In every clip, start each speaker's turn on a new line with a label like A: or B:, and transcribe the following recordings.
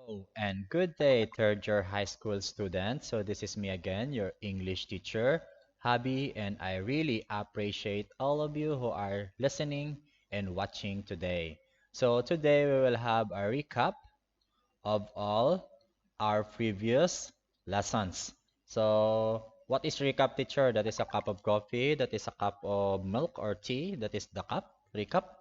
A: Hello and good day, third year high school students. So this is me again, your English teacher, Habi, and I really appreciate all of you who are listening and watching today. So today we will have a recap of all our previous lessons. So what is recap, teacher? That is a cup of coffee, that is a cup of milk or tea, that is the cup, recap?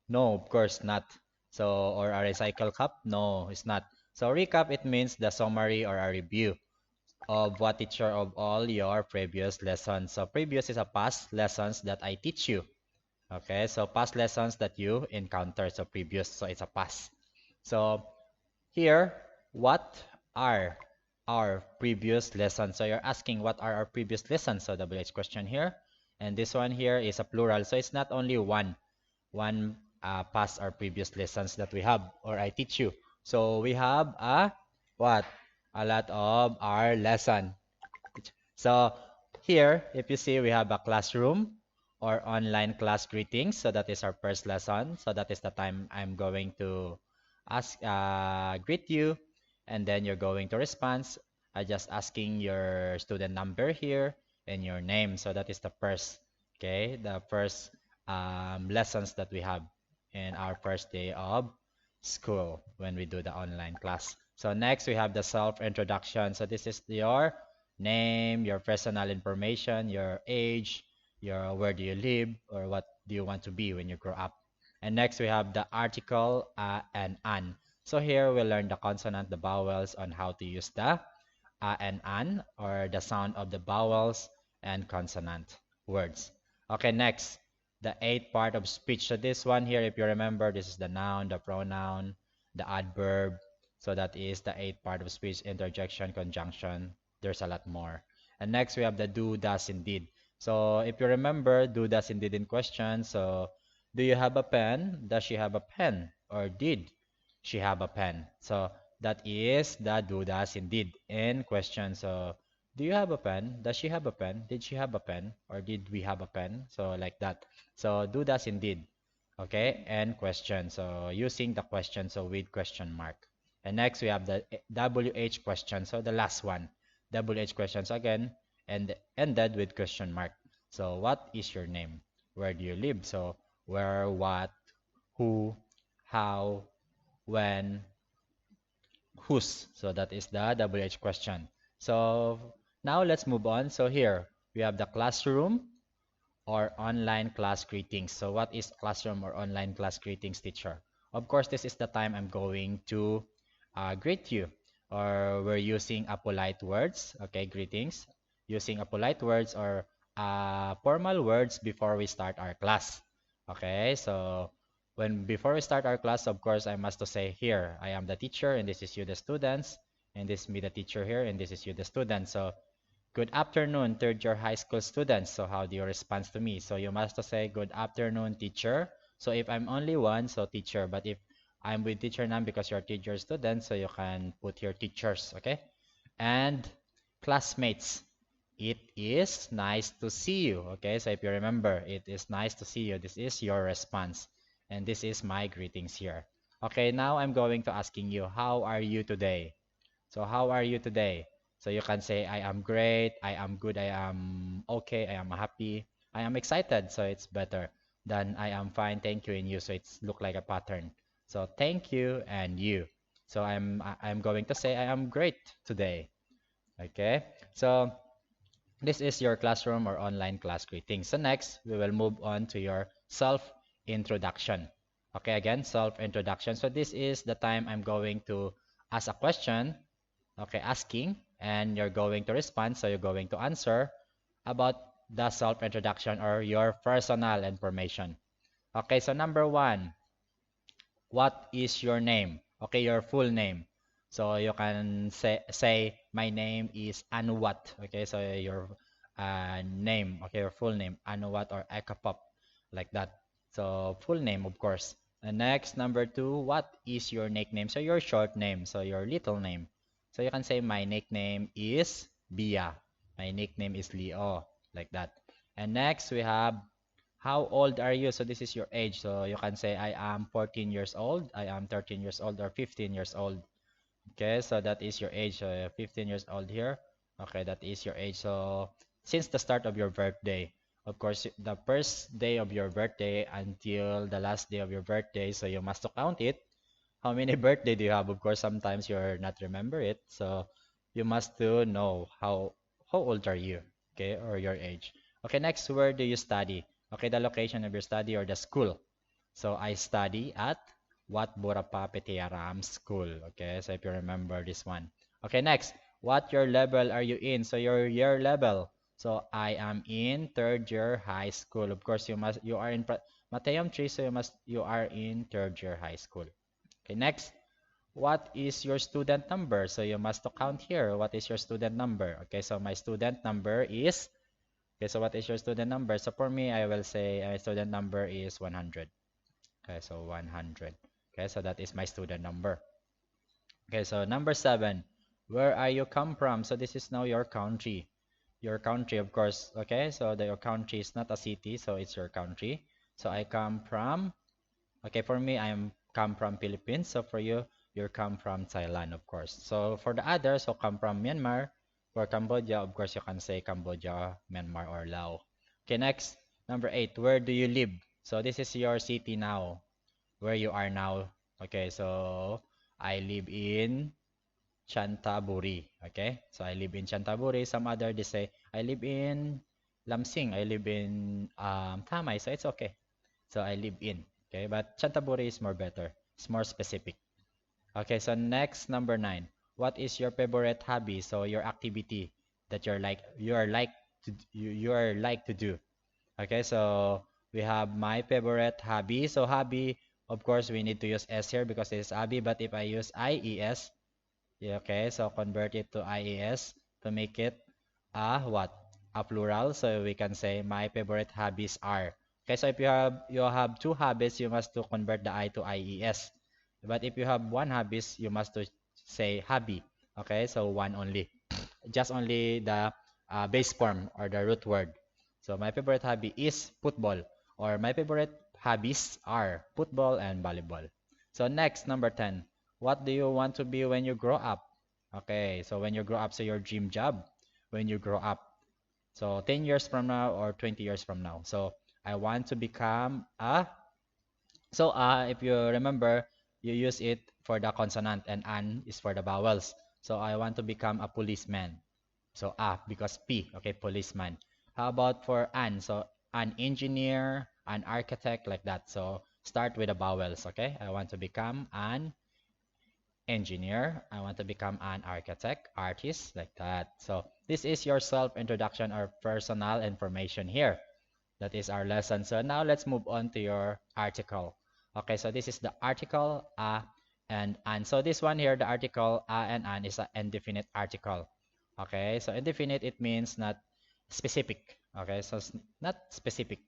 A: No, of course not. So, or a recycle cup? No, it's not. So, recap, it means the summary or a review of what teacher of all your previous lessons. So, previous is a past lessons that I teach you. Okay, so past lessons that you encounter. So, previous, so it's a past. So, here, what are our previous lessons? So, you're asking what are our previous lessons? So, WH question here. And this one here is a plural. So, it's not only one past or previous lessons that we have or I teach you. So we have a what? A lot of our lesson. So here, if you see, we have a classroom or online class greetings. So that is our first lesson. So that is the time I'm going to greet you, and then you're going to respond. Just asking your student number here and your name. So that is the first, okay, the first lessons that we have in our first day of school when we do the online class. So next we have the self-introduction. So this is your name, your personal information, your age, your where do you live, or what do you want to be when you grow up. And next we have the article and an. So here we learn the consonant, the vowels, on how to use the and an, or the sound of the vowels and consonant words. Okay, next, the eighth part of speech. So this one here, if you remember, this is the noun, the pronoun, the adverb. So that is the eighth part of speech, interjection, conjunction. There's a lot more. And next we have the do, does, indeed. So if you remember, do, does, indeed in question. So do you have a pen? Does she have a pen? Or did she have a pen? So that is the do, does, indeed in question. So do you have a pen? Does she have a pen? Did she have a pen? Or did we have a pen? So like that. So do, does, indeed. Okay, and question. So using the question, so with question mark. And next we have the WH question. So the last one, WH questions again, and ended with question mark. So what is your name? Where do you live? So where, what, who, how, when, whose. So that is the WH question. So now let's move on. So here we have the classroom or online class greetings. So what is classroom or online class greetings, teacher? Of course, this is the time I'm going to greet you, or we're using a polite words, okay, greetings, using a polite words or formal words before we start our class. Okay, so when before we start our class, of course, I must to say here, I am the teacher and this is you the students, and this is me the teacher here and this is you the students. So good afternoon, third year high school students. So how do you respond to me? So you must say good afternoon, teacher. So if I'm only one, so teacher. But if I'm with teacher now because you're teacher student, so you can put your teachers, okay? And classmates, it is nice to see you, okay? So if you remember, it is nice to see you. This is your response. And this is my greetings here. Okay, now I'm going to asking you, how are you today? So how are you today? So you can say, I am great, I am good, I am okay, I am happy, I am excited. So it's better than I am fine, thank you, and you. So it's look like a pattern. So thank you and you. So I'm going to say I am great today. Okay. So this is your classroom or online class greeting. So next, we will move on to your self-introduction. Okay, again, self-introduction. So this is the time I'm going to ask a question, okay, asking, and you're going to respond. So you're going to answer about the self-introduction or your personal information. Okay, so number one, what is your name? Okay, your full name. So you can say my name is Anuwat. Okay, so your name, okay, your full name, Anuwat or Ekapop, like that. So full name, of course. And next, number two, what is your nickname? So your short name, so your little name. So you can say my nickname is Bia. My nickname is Leo, like that. And next we have how old are you? So this is your age. So you can say I am 14 years old, I am 13 years old, or 15 years old. Okay, so that is your age. So 15 years old here. Okay, that is your age. So since the start of your birthday, of course, the first day of your birthday until the last day of your birthday. So you must to count it. How many birthday do you have? Of course, sometimes you're not remember it. So you must to know how old are you, okay, or your age. Okay, next, where do you study? Okay, the location of your study or the school. So I study at Wat Borapa Petiaram School. Okay, so if you remember this one. Okay, next, what your level are you in? So your year level. So I am in third year high school. Of course, you are in Mateum 3, so you are in third year high school. Okay, next, what is your student number? So you must to count here. What is your student number? Okay, so my student number is, okay, so what is your student number? So for me, I will say my student number is 100. Okay, so 100. Okay, so that is my student number. Okay, so number 7, where are you come from? So this is now your country. Your country, of course. Okay, so your country is not a city, so it's your country. So I come from, okay, for me, I'm come from Philippines. So for you, you come from Thailand, of course. So for the others who come from Myanmar, for Cambodia, of course, you can say Cambodia, Myanmar, or Laos. Okay, next, number 8, where do you live? So this is your city now, where you are now. Okay, so I live in Chantaburi. Okay, so I live in Chantaburi. Some other they say I live in Lamsing. I live in Tamay. So it's okay. So I live in. Okay, but Chantaburi is more better. It's more specific. Okay, so next, number 9. What is your favorite hobby? So your activity that you are like to do. Okay, so we have my favorite hobby. So hobby, of course, we need to use S here because it's hobby. But if I use IES, yeah, okay, so convert it to IES to make it a what? A plural. So we can say my favorite hobbies are. Okay, so if you have two hobbies, you must to convert the I to IES. But if you have one hobbies, you must to say hobby. Okay, so one only. Just only the base form or the root word. So my favorite hobby is football, or my favorite hobbies are football and volleyball. So next, number 10. What do you want to be when you grow up? Okay, so when you grow up, so your dream job when you grow up. So 10 years from now or 20 years from now. So I want to become a, so if you remember, you use it for the consonant and an is for the vowels. So I want to become a policeman. So because P, okay, policeman. How about for an? So an engineer, an architect, like that. So start with the vowels, okay? I want to become an engineer. I want to become an architect, artist, like that. So this is your self-introduction or personal information here. That is our lesson. So now let's move on to your article. Okay, so this is the article and an. So this one here, the article and an is an indefinite article. Okay, so indefinite, it means not specific. Okay, so it's not specific.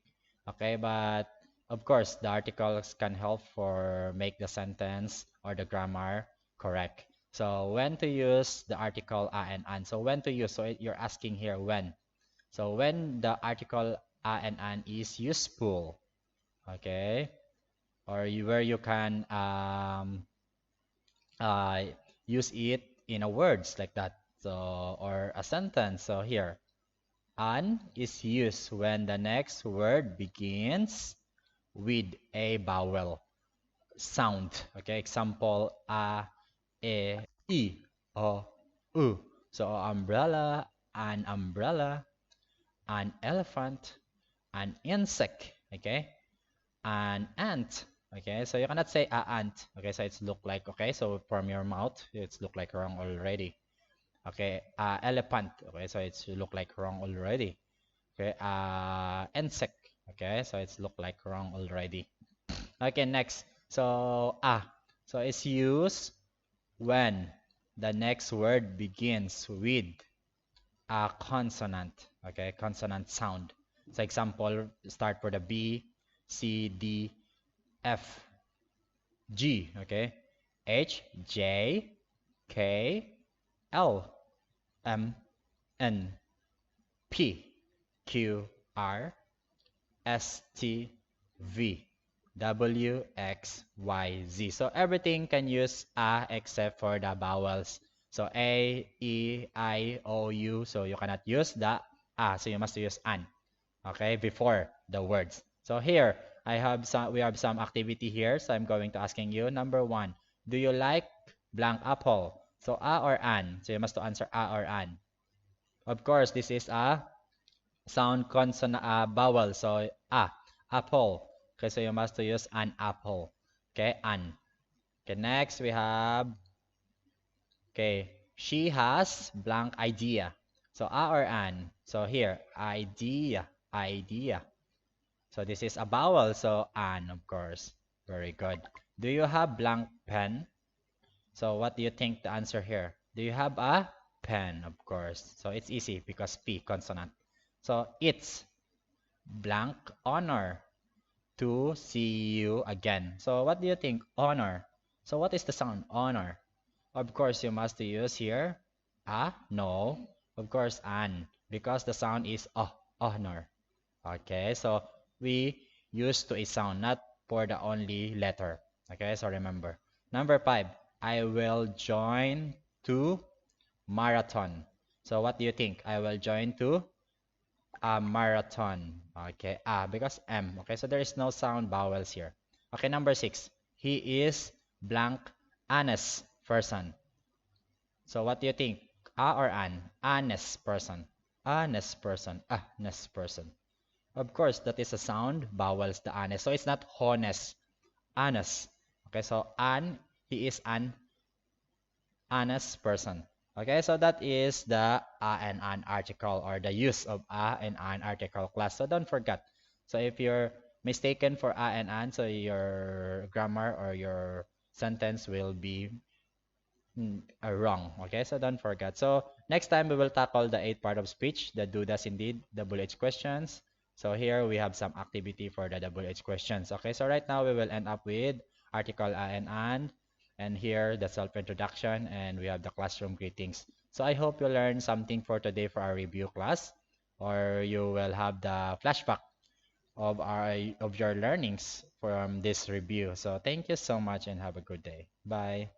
A: Okay, but of course the articles can help for make the sentence or the grammar correct. So when to use the article and an. So when to use, so you're asking here when. So when the article and an is useful, okay, or where you can uh, use it in a words like that. So or a sentence. So here, an is used when the next word begins with a vowel sound. Okay, example e, o, u. So umbrella, an elephant, an insect, okay, an ant, okay. So you cannot say a ant, okay. So it's look like, okay. So from your mouth, it's look like wrong already, okay. Elephant, okay. So it's look like wrong already, okay. Insect, okay. So it's look like wrong already. Okay, next. So so it's used when the next word begins with a consonant, okay, consonant sound. So example, start for the B, C, D, F, G, okay, H, J, K, L, M, N, P, Q, R, S, T, V, W, X, Y, Z. So everything can use a except for the vowels. So A, E, I, O, U. So you cannot use the a. So you must use an. Okay, before the words. So here we have some activity here. So I'm going to asking you number one. Do you like blank apple? So a or an. So you must to answer a or an. Of course, this is a sound consonant vowel. So apple. Okay, so you must to use an apple. Okay, an. Okay, next we have okay, she has blank idea. So a or an. So here, idea, idea. So this is a vowel, so an, of course. Very good. Do you have blank pen? So what do you think the answer here? Do you have a pen? Of course. So it's easy because P consonant. So it's blank honor to see you again. So what do you think? Honor. So what is the sound? Honor. Of course, you must use here a, no. Of course, an, because the sound is honor. Okay, so we use to a sound, not for the only letter. Okay, so remember. Number five, I will join to marathon. So what do you think? I will join to a marathon. Okay, because M. Okay, so there is no sound vowels here. Okay, number six, he is blank honest person. So what do you think? A or an? Honest person. Honest person. Honest person. Of course, that is a sound, vowels, the honest. So it's not honest, honest. Okay, so he is an honest person. Okay, so that is the a and an article or the use of a and an article class. So don't forget. So if you're mistaken for a and an, so your grammar or your sentence will be wrong. Okay, so don't forget. So next time we will tackle the eighth part of speech, the do, does, indeed, WH questions. So here we have some activity for the WH questions. Okay, so right now we will end up with article a and here the self-introduction, and we have the classroom greetings. So I hope you learned something for today for our review class, or you will have the flashback of your learnings from this review. So thank you so much and have a good day. Bye.